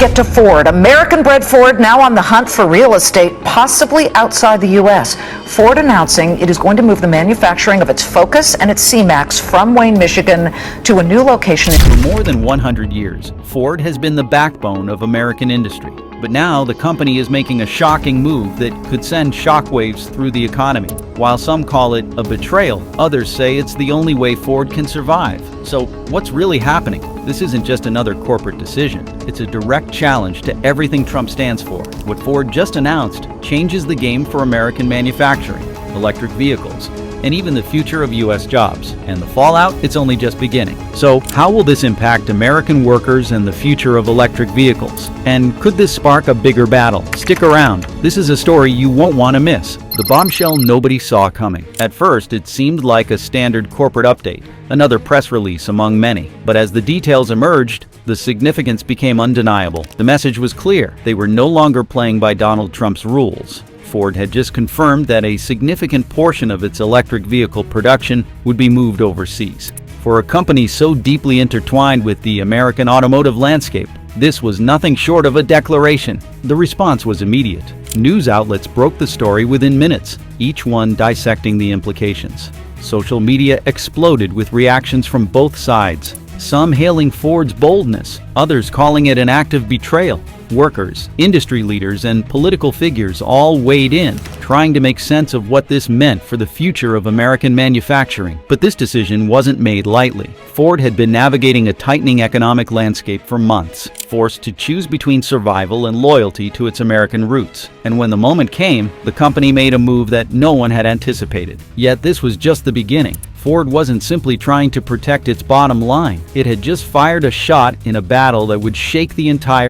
Get to Ford. American-bred Ford now on the hunt for real estate, possibly outside the U.S. Ford announcing it is going to move the manufacturing of its Focus and its C-Max from Wayne, Michigan to a new location. For more than 100 years, Ford has been the backbone of American industry. But now the company is making a shocking move that could send shockwaves through the economy. While some call it a betrayal, others say it's the only way Ford can survive. So what's really happening? This isn't just another corporate decision. It's a direct challenge to everything Trump stands for. What Ford just announced changes the game for American manufacturing, electric vehicles, and even the future of U.S. jobs. And the fallout, it's only just beginning. So how will this impact American workers and the future of electric vehicles? And could this spark a bigger battle? Stick around. This is a story you won't want to miss. The bombshell nobody saw coming. At first, it seemed like a standard corporate update, another press release among many. But as the details emerged, the significance became undeniable. The message was clear. They were no longer playing by Donald Trump's rules. Ford had just confirmed that a significant portion of its electric vehicle production would be moved overseas. For a company so deeply intertwined with the American automotive landscape, this was nothing short of a declaration. The response was immediate. News outlets broke the story within minutes, each one dissecting the implications. Social media exploded with reactions from both sides, some hailing Ford's boldness, others calling it an act of betrayal. Workers, industry leaders, and political figures all weighed in, trying to make sense of what this meant for the future of American manufacturing. But this decision wasn't made lightly. Ford had been navigating a tightening economic landscape for months, forced to choose between survival and loyalty to its American roots. And when the moment came, the company made a move that no one had anticipated. Yet this was just the beginning. Ford wasn't simply trying to protect its bottom line. It had just fired a shot in a battle that would shake the entire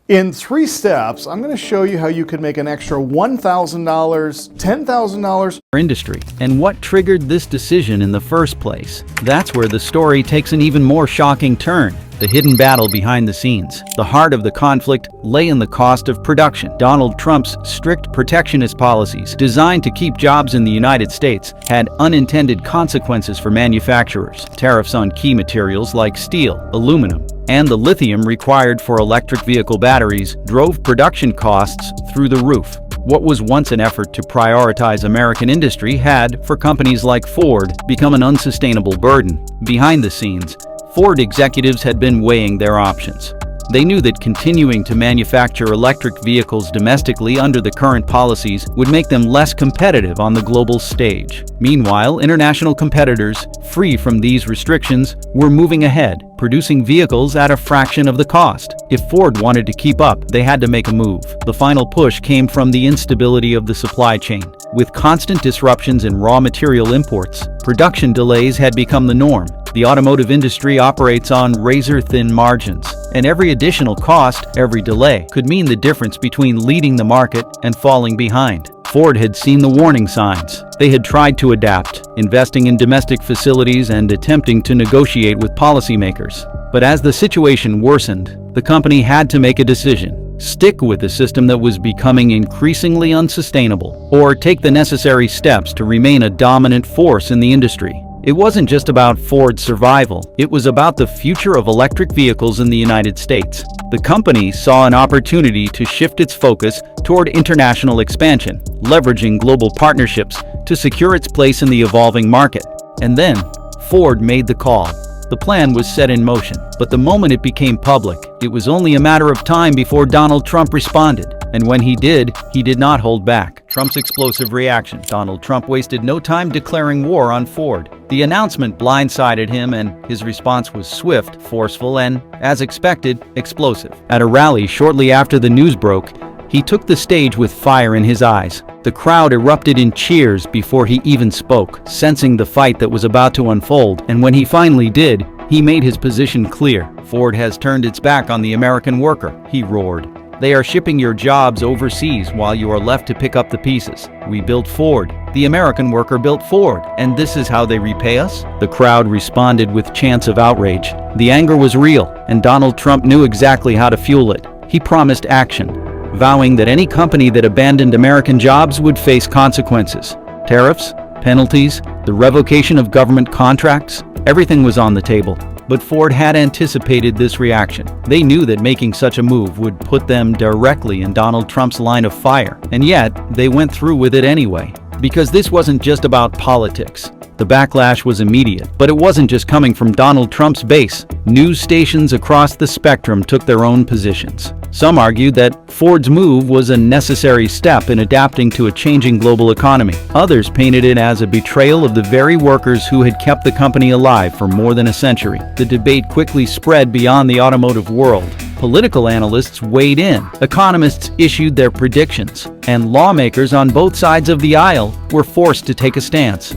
In 3 steps, I'm going to show you how you could make an extra $1,000, $10,000 industry, and what triggered this decision in the first place. That's where the story takes an even more shocking turn. The hidden battle behind the scenes. The heart of the conflict lay in the cost of production. Donald Trump's strict protectionist policies, designed to keep jobs in the United States, had unintended consequences for manufacturers. Tariffs on key materials like steel, aluminum, and the lithium required for electric vehicle batteries drove production costs through the roof. What was once an effort to prioritize American industry had, for companies like Ford, become an unsustainable burden. Behind the scenes, Ford executives had been weighing their options. They knew that continuing to manufacture electric vehicles domestically under the current policies would make them less competitive on the global stage. Meanwhile, international competitors, free from these restrictions, were moving ahead, producing vehicles at a fraction of the cost. If Ford wanted to keep up, they had to make a move. The final push came from the instability of the supply chain. With constant disruptions in raw material imports, production delays had become the norm. The automotive industry operates on razor-thin margins, and every additional cost, every delay, could mean the difference between leading the market and falling behind. Ford had seen the warning signs. They had tried to adapt, investing in domestic facilities and attempting to negotiate with policymakers. But as the situation worsened, the company had to make a decision: stick with a system that was becoming increasingly unsustainable, or take the necessary steps to remain a dominant force in the industry. It wasn't just about Ford's survival, it was about the future of electric vehicles in the United States. The company saw an opportunity to shift its focus toward international expansion, leveraging global partnerships to secure its place in the evolving market. And then, Ford made the call. The plan was set in motion, but the moment it became public, it was only a matter of time before Donald Trump responded. And when he did not hold back. Trump's explosive reaction. Donald Trump wasted no time declaring war on Ford. The announcement blindsided him, and his response was swift, forceful, and, as expected, explosive. At a rally shortly after the news broke, he took the stage with fire in his eyes. The crowd erupted in cheers before he even spoke, sensing the fight that was about to unfold. And when he finally did, he made his position clear. Ford has turned its back on the American worker, he roared. They are shipping your jobs overseas while you are left to pick up the pieces. We built Ford. The American worker built Ford. And this is how they repay us? The crowd responded with chants of outrage. The anger was real, and Donald Trump knew exactly how to fuel it. He promised action, vowing that any company that abandoned American jobs would face consequences. Tariffs, penalties, the revocation of government contracts, everything was on the table. But Ford had anticipated this reaction. They knew that making such a move would put them directly in Donald Trump's line of fire, and yet they went through with it anyway. Because this wasn't just about politics. The backlash was immediate, but it wasn't just coming from Donald Trump's base. News stations across the spectrum took their own positions. Some argued that Ford's move was a necessary step in adapting to a changing global economy. Others painted it as a betrayal of the very workers who had kept the company alive for more than a century. The debate quickly spread beyond the automotive world. Political analysts weighed in, economists issued their predictions, and lawmakers on both sides of the aisle were forced to take a stance.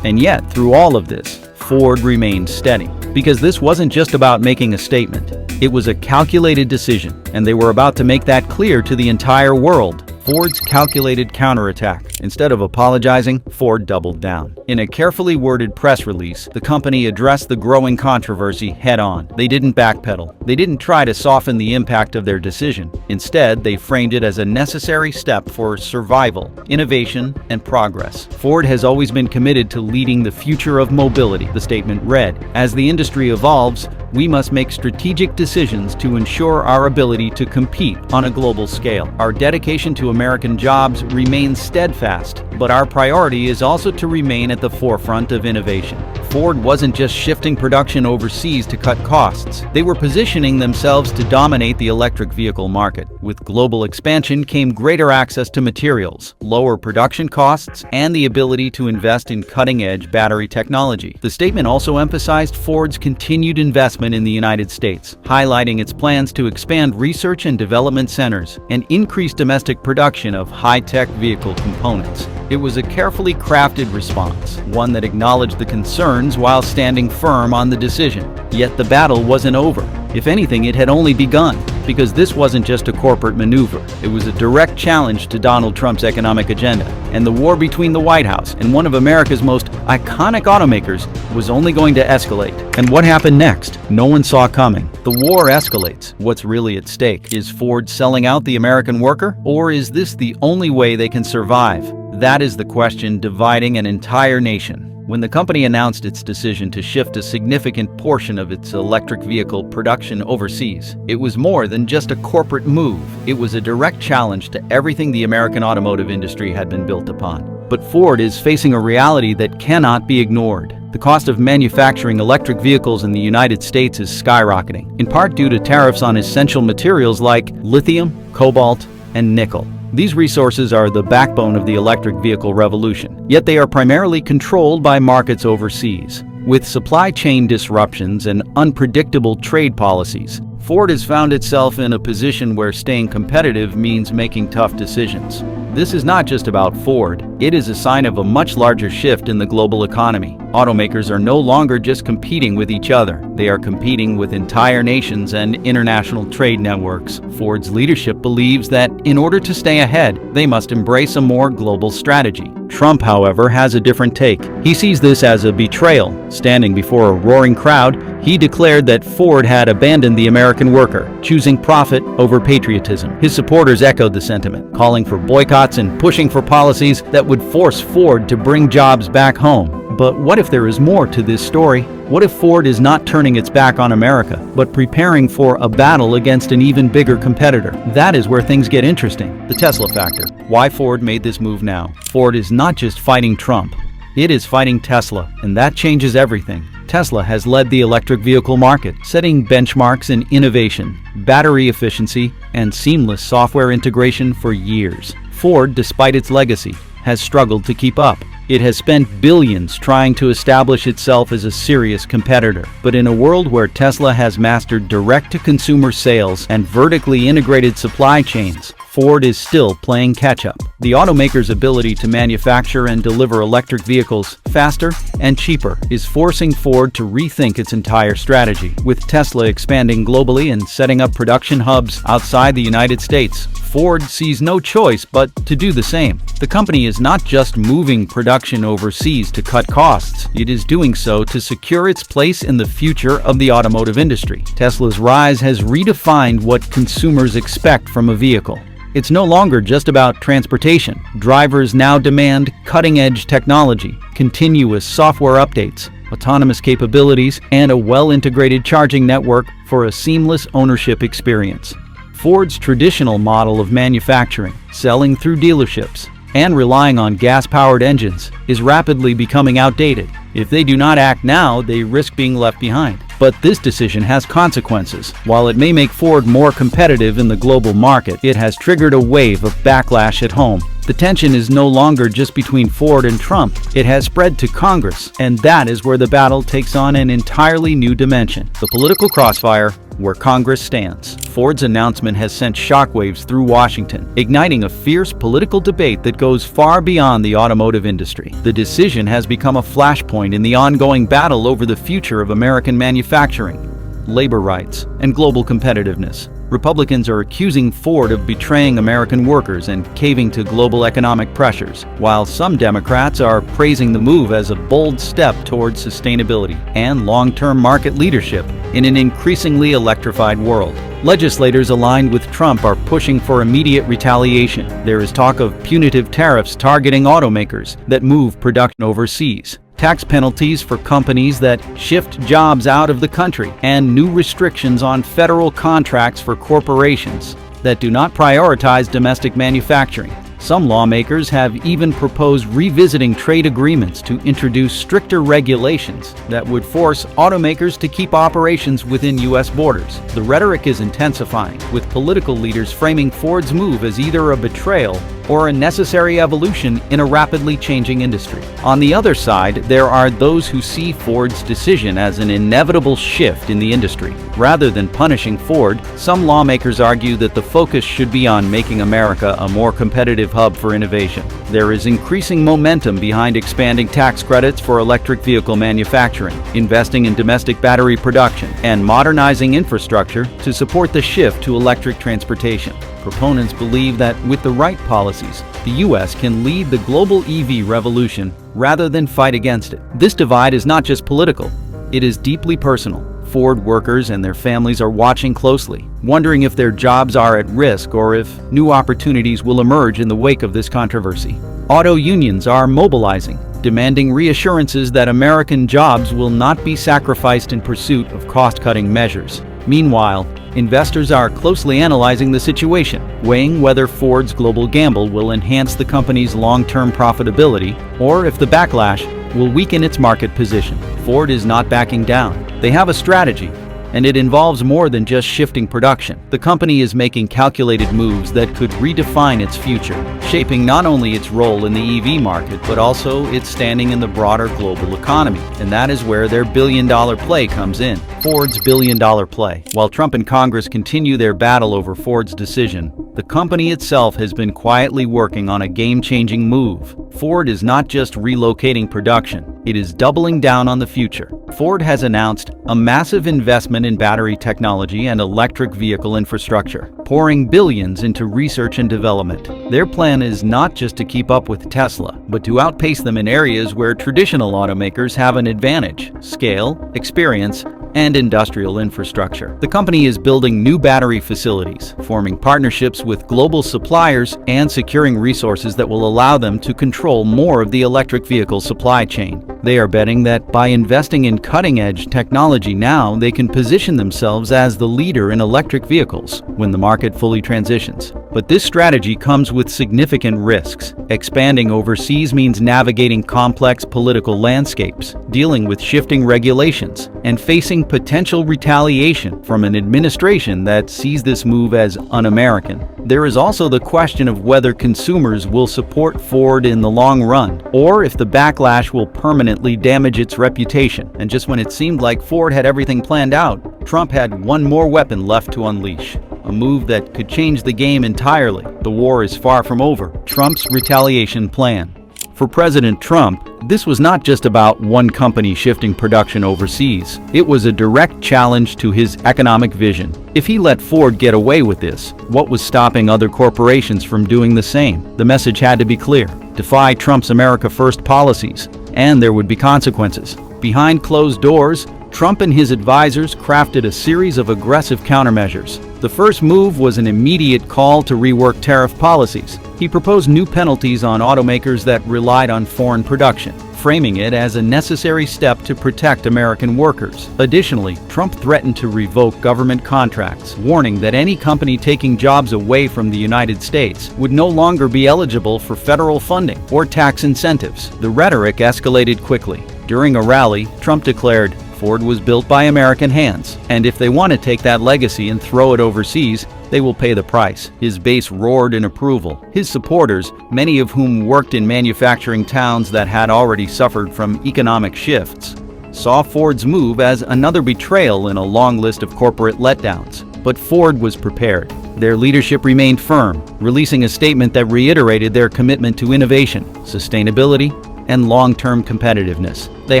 And yet, through all of this, Ford remained steady. Because this wasn't just about making a statement. It was a calculated decision, and they were about to make that clear to the entire world. Ford's calculated counterattack. Instead of apologizing, Ford doubled down. In a carefully worded press release, the company addressed the growing controversy head-on. They didn't backpedal. They didn't try to soften the impact of their decision. Instead, they framed it as a necessary step for survival, innovation, and progress. Ford has always been committed to leading the future of mobility, the statement read. As the industry evolves, we must make strategic decisions to ensure our ability to compete on a global scale. Our dedication to American jobs remains steadfast, but our priority is also to remain at the forefront of innovation. Ford wasn't just shifting production overseas to cut costs. They were positioning themselves to dominate the electric vehicle market. With global expansion came greater access to materials, lower production costs, and the ability to invest in cutting-edge battery technology. The statement also emphasized Ford's continued investment in the United States, highlighting its plans to expand research and development centers and increase domestic production of high-tech vehicle components. It was a carefully crafted response, one that acknowledged the concerns while standing firm on the decision. Yet the battle wasn't over. If anything, it had only begun, because this wasn't just a corporate maneuver. It was a direct challenge to Donald Trump's economic agenda, and the war between the White House and one of America's most iconic automakers was only going to escalate. And what happened next? No one saw coming. The war escalates. What's really at stake? Is Ford selling out the American worker? Or is this the only way they can survive? That is the question dividing an entire nation. When the company announced its decision to shift a significant portion of its electric vehicle production overseas, it was more than just a corporate move. It was a direct challenge to everything the American automotive industry had been built upon. But Ford is facing a reality that cannot be ignored. The cost of manufacturing electric vehicles in the United States is skyrocketing, in part due to tariffs on essential materials like lithium, cobalt, and nickel. These resources are the backbone of the electric vehicle revolution, yet they are primarily controlled by markets overseas. With supply chain disruptions and unpredictable trade policies, Ford has found itself in a position where staying competitive means making tough decisions. This is not just about Ford. It is a sign of a much larger shift in the global economy. Automakers are no longer just competing with each other. They are competing with entire nations and international trade networks. Ford's leadership believes that in order to stay ahead, they must embrace a more global strategy. Trump, however, has a different take. He sees this as a betrayal. Standing before a roaring crowd, he declared that Ford had abandoned the American worker, choosing profit over patriotism. His supporters echoed the sentiment, calling for boycotts and pushing for policies that would force Ford to bring jobs back home. But what if there is more to this story? What if Ford is not turning its back on America, but preparing for a battle against an even bigger competitor? That is where things get interesting. The Tesla factor. Why Ford made this move now? Ford is not just fighting Trump. It is fighting Tesla, and that changes everything. Tesla has led the electric vehicle market, setting benchmarks in innovation, battery efficiency, and seamless software integration for years. Ford, despite its legacy, has struggled to keep up. It has spent billions trying to establish itself as a serious competitor. But in a world where Tesla has mastered direct-to-consumer sales and vertically integrated supply chains, Ford is still playing catch-up. The automaker's ability to manufacture and deliver electric vehicles faster and cheaper is forcing Ford to rethink its entire strategy. With Tesla expanding globally and setting up production hubs outside the United States, Ford sees no choice but to do the same. The company is not just moving production overseas to cut costs, it is doing so to secure its place in the future of the automotive industry. Tesla's rise has redefined what consumers expect from a vehicle. It's no longer just about transportation. Drivers now demand cutting-edge technology, continuous software updates, autonomous capabilities, and a well-integrated charging network for a seamless ownership experience. Ford's traditional model of manufacturing, selling through dealerships, and relying on gas-powered engines is rapidly becoming outdated. If they do not act now, they risk being left behind. But this decision has consequences. While it may make Ford more competitive in the global market, it has triggered a wave of backlash at home. The tension is no longer just between Ford and Trump. It has spread to Congress, and that is where the battle takes on an entirely new dimension. The political crossfire where Congress stands. Ford's announcement has sent shockwaves through Washington, igniting a fierce political debate that goes far beyond the automotive industry. The decision has become a flashpoint in the ongoing battle over the future of American manufacturing, labor rights, and global competitiveness. Republicans are accusing Ford of betraying American workers and caving to global economic pressures, while some Democrats are praising the move as a bold step towards sustainability and long-term market leadership in an increasingly electrified world. Legislators aligned with Trump are pushing for immediate retaliation. There is talk of punitive tariffs targeting automakers that move production overseas, tax penalties for companies that shift jobs out of the country, and new restrictions on federal contracts for corporations that do not prioritize domestic manufacturing. Some lawmakers have even proposed revisiting trade agreements to introduce stricter regulations that would force automakers to keep operations within U.S. borders. The rhetoric is intensifying, with political leaders framing Ford's move as either a betrayal or a necessary evolution in a rapidly changing industry. On the other side, there are those who see Ford's decision as an inevitable shift in the industry. Rather than punishing Ford, some lawmakers argue that the focus should be on making America a more competitive hub for innovation. There is increasing momentum behind expanding tax credits for electric vehicle manufacturing, investing in domestic battery production, and modernizing infrastructure to support the shift to electric transportation. Proponents believe that with the right policies, the U.S. can lead the global EV revolution rather than fight against it. This divide is not just political, it is deeply personal. Ford workers and their families are watching closely, wondering if their jobs are at risk or if new opportunities will emerge in the wake of this controversy. Auto unions are mobilizing, demanding reassurances that American jobs will not be sacrificed in pursuit of cost-cutting measures. Meanwhile, investors are closely analyzing the situation, weighing whether Ford's global gamble will enhance the company's long-term profitability or if the backlash will weaken its market position. Ford is not backing down. They have a strategy, and it involves more than just shifting production. The company is making calculated moves that could redefine its future, shaping not only its role in the EV market, but also its standing in the broader global economy. And that is where their billion-dollar play comes in. Ford's billion-dollar play. While Trump and Congress continue their battle over Ford's decision, the company itself has been quietly working on a game-changing move. Ford is not just relocating production, it is doubling down on the future. Ford has announced a massive investment in battery technology and electric vehicle infrastructure, pouring billions into research and development. Their plan is not just to keep up with Tesla, but to outpace them in areas where traditional automakers have an advantage: scale, experience, and industrial infrastructure. The company is building new battery facilities, forming partnerships with global suppliers, and securing resources that will allow them to control more of the electric vehicle supply chain. They are betting that by investing in cutting-edge technology now, they can position themselves as the leader in electric vehicles when the market fully transitions. But this strategy comes with significant risks. Expanding overseas means navigating complex political landscapes, dealing with shifting regulations, and facing potential retaliation from an administration that sees this move as un-American. There is also the question of whether consumers will support Ford in the long run, or if the backlash will permanently damage its reputation. And just when it seemed like Ford had everything planned out, Trump had one more weapon left to unleash. A move that could change the game entirely. The war is far from over. Trump's retaliation plan. For President Trump, this was not just about one company shifting production overseas. It was a direct challenge to his economic vision. If he let Ford get away with this, what was stopping other corporations from doing the same? The message had to be clear. Defy Trump's America First policies, and there would be consequences. Behind closed doors, Trump and his advisors crafted a series of aggressive countermeasures. The first move was an immediate call to rework tariff policies. He proposed new penalties on automakers that relied on foreign production, framing it as a necessary step to protect American workers. Additionally, Trump threatened to revoke government contracts, warning that any company taking jobs away from the United States would no longer be eligible for federal funding or tax incentives. The rhetoric escalated quickly. During a rally, Trump declared, "Ford was built by American hands, and if they want to take that legacy and throw it overseas, they will pay the price." His base roared in approval. His supporters, many of whom worked in manufacturing towns that had already suffered from economic shifts, saw Ford's move as another betrayal in a long list of corporate letdowns. But Ford was prepared. Their leadership remained firm, releasing a statement that reiterated their commitment to innovation, sustainability, and long-term competitiveness. They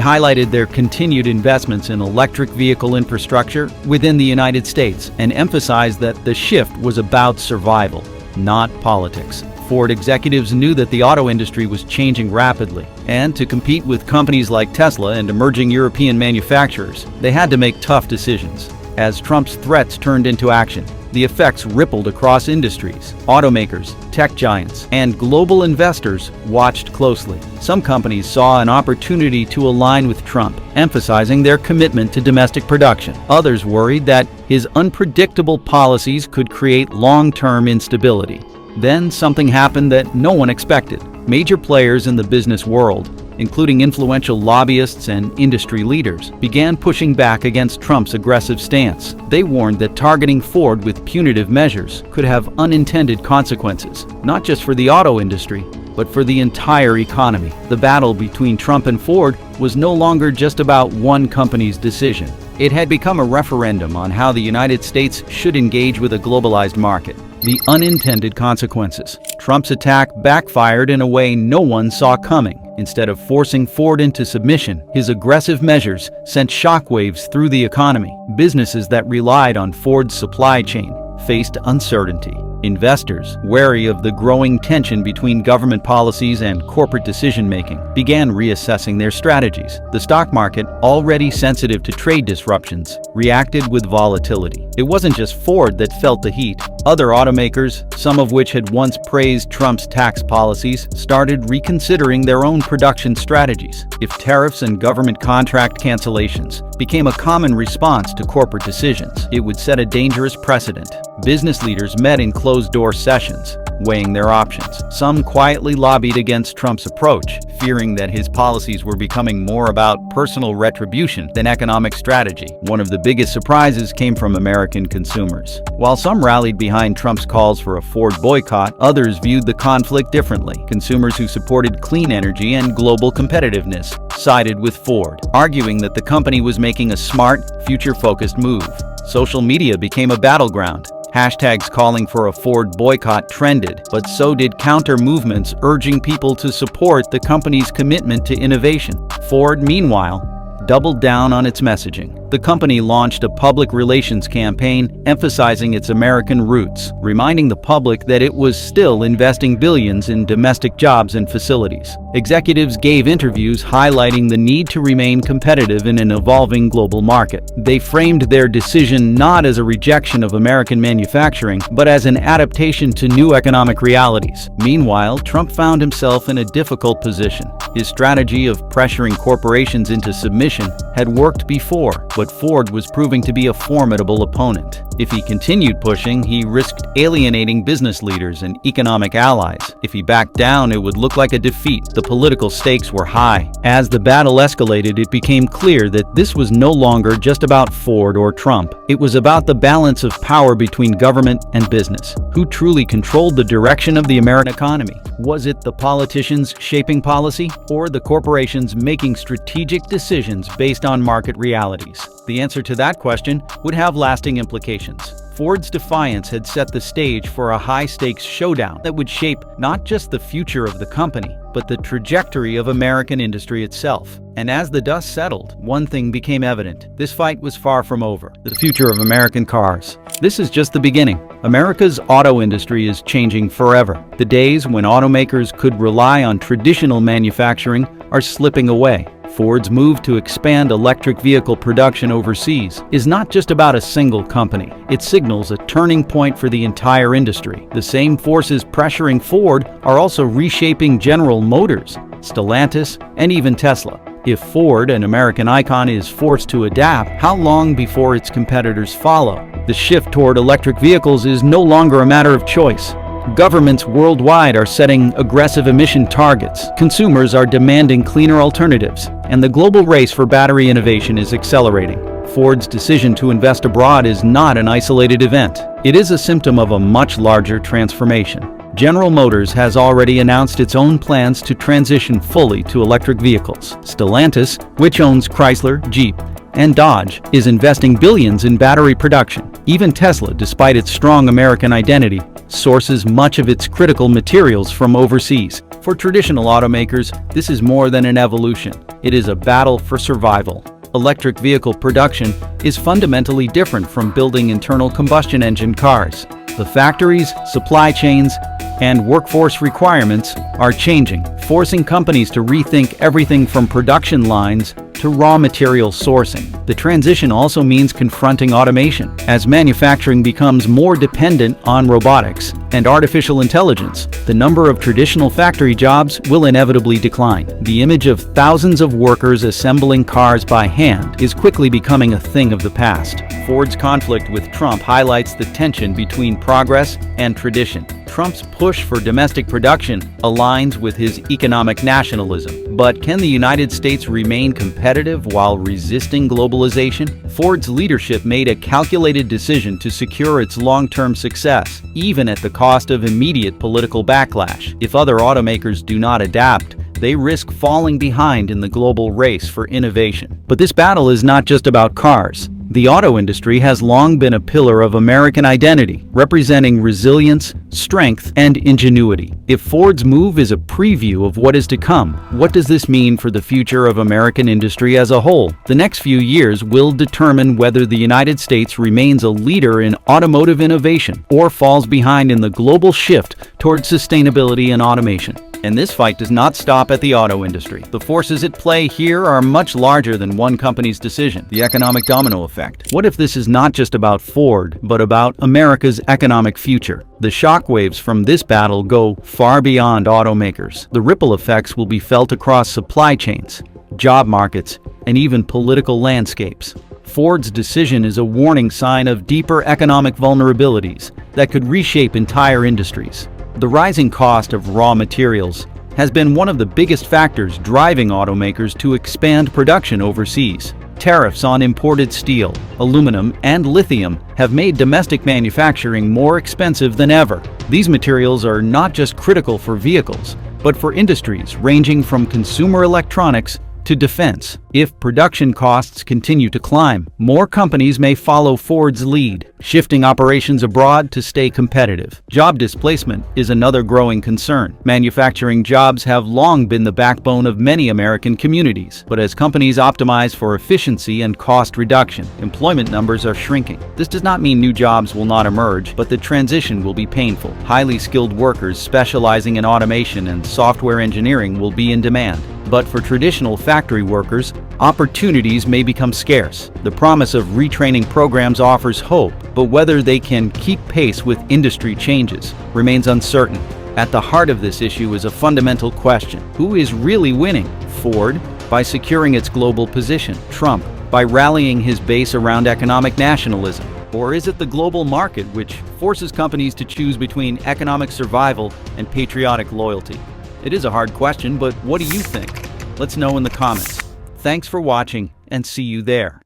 highlighted their continued investments in electric vehicle infrastructure within the United States and emphasized that the shift was about survival, not politics. Ford executives knew that the auto industry was changing rapidly, and to compete with companies like Tesla and emerging European manufacturers, they had to make tough decisions. As Trump's threats turned into action, the effects rippled across industries. Automakers, tech giants, and global investors watched closely. Some companies saw an opportunity to align with Trump, emphasizing their commitment to domestic production. Others worried that his unpredictable policies could create long-term instability. Then something happened that no one expected. Major players in the business world, including influential lobbyists and industry leaders, began pushing back against Trump's aggressive stance. They warned that targeting Ford with punitive measures could have unintended consequences, not just for the auto industry, but for the entire economy. The battle between Trump and Ford was no longer just about one company's decision. It had become a referendum on how the United States should engage with a globalized market. The unintended consequences. Trump's attack backfired in a way no one saw coming. Instead of forcing Ford into submission, his aggressive measures sent shockwaves through the economy. Businesses that relied on Ford's supply chain faced uncertainty. Investors, wary of the growing tension between government policies and corporate decision-making, began reassessing their strategies. The stock market, already sensitive to trade disruptions, reacted with volatility. It wasn't just Ford that felt the heat. Other automakers, some of which had once praised Trump's tax policies, started reconsidering their own production strategies. If tariffs and government contract cancellations became a common response to corporate decisions, it would set a dangerous precedent. Business leaders met in closed-door sessions, weighing their options. Some quietly lobbied against Trump's approach, fearing that his policies were becoming more about personal retribution than economic strategy. One of the biggest surprises came from American consumers. While some rallied behind Trump's calls for a Ford boycott, others viewed the conflict differently. Consumers who supported clean energy and global competitiveness sided with Ford, arguing that the company was making a smart, future-focused move. Social media became a battleground. Hashtags calling for a Ford boycott trended, but so did counter-movements urging people to support the company's commitment to innovation. Ford, meanwhile, doubled down on its messaging. The company launched a public relations campaign emphasizing its American roots, reminding the public that it was still investing billions in domestic jobs and facilities. Executives gave interviews highlighting the need to remain competitive in an evolving global market. They framed their decision not as a rejection of American manufacturing, but as an adaptation to new economic realities. Meanwhile, Trump found himself in a difficult position. His strategy of pressuring corporations into submission had worked before, but Ford was proving to be a formidable opponent. If he continued pushing, he risked alienating business leaders and economic allies. If he backed down, it would look like a defeat. The political stakes were high. As the battle escalated, it became clear that this was no longer just about Ford or Trump. It was about the balance of power between government and business. Who truly controlled the direction of the American economy? Was it the politicians shaping policy, or the corporations making strategic decisions based on market realities? The answer to that question would have lasting implications. Ford's defiance had set the stage for a high-stakes showdown that would shape not just the future of the company, but the trajectory of American industry itself. And as the dust settled, one thing became evident. This fight was far from over. The future of American cars. This is just the beginning. America's auto industry is changing forever. The days when automakers could rely on traditional manufacturing are slipping away. Ford's move to expand electric vehicle production overseas is not just about a single company. It signals a turning point for the entire industry. The same forces pressuring Ford are also reshaping General Motors, Stellantis, and even Tesla. If Ford, an American icon, is forced to adapt, how long before its competitors follow? The shift toward electric vehicles is no longer a matter of choice. Governments worldwide are setting aggressive emission targets, consumers are demanding cleaner alternatives, and the global race for battery innovation is accelerating. Ford's decision to invest abroad is not an isolated event. It is a symptom of a much larger transformation. General Motors has already announced its own plans to transition fully to electric vehicles. Stellantis, which owns Chrysler, Jeep, and Dodge, is investing billions in battery production. Even Tesla, despite its strong American identity, sources much of its critical materials from overseas. For traditional automakers, this is more than an evolution. It is a battle for survival. Electric vehicle production is fundamentally different from building internal combustion engine cars. The factories, supply chains, and workforce requirements are changing, forcing companies to rethink everything from production lines to raw material sourcing. The transition also means confronting automation. As manufacturing becomes more dependent on robotics and artificial intelligence, the number of traditional factory jobs will inevitably decline. The image of thousands of workers assembling cars by hand is quickly becoming a thing of the past. Ford's conflict with Trump highlights the tension between progress and tradition. Trump's push for domestic production aligns with his economic nationalism. But can the United States remain competitive while resisting globalization? Ford's leadership made a calculated decision to secure its long-term success, even at the cost of immediate political backlash. If other automakers do not adapt, they risk falling behind in the global race for innovation. But this battle is not just about cars. The auto industry has long been a pillar of American identity, representing resilience, strength, and ingenuity. If Ford's move is a preview of what is to come, what does this mean for the future of American industry as a whole? The next few years will determine whether the United States remains a leader in automotive innovation or falls behind in the global shift towards sustainability and automation. And this fight does not stop at the auto industry. The forces at play here are much larger than one company's decision. The economic domino effect. What if this is not just about Ford, but about America's economic future? The shockwaves from this battle go far beyond automakers. The ripple effects will be felt across supply chains, job markets, and even political landscapes. Ford's decision is a warning sign of deeper economic vulnerabilities that could reshape entire industries. The rising cost of raw materials has been one of the biggest factors driving automakers to expand production overseas. Tariffs on imported steel, aluminum, and lithium have made domestic manufacturing more expensive than ever. These materials are not just critical for vehicles, but for industries ranging from consumer electronics to defense. If production costs continue to climb, more companies may follow Ford's lead, shifting operations abroad to stay competitive. Job displacement is another growing concern. Manufacturing jobs have long been the backbone of many American communities, but as companies optimize for efficiency and cost reduction, employment numbers are shrinking. This does not mean new jobs will not emerge, but the transition will be painful. Highly skilled workers specializing in automation and software engineering will be in demand. But for traditional factory workers, opportunities may become scarce. The promise of retraining programs offers hope, but whether they can keep pace with industry changes remains uncertain. At the heart of this issue is a fundamental question. Who is really winning? Ford, by securing its global position; Trump, by rallying his base around economic nationalism; or is it the global market which forces companies to choose between economic survival and patriotic loyalty? It is a hard question, but what do you think? Let's know in the comments. Thanks for watching, and see you there.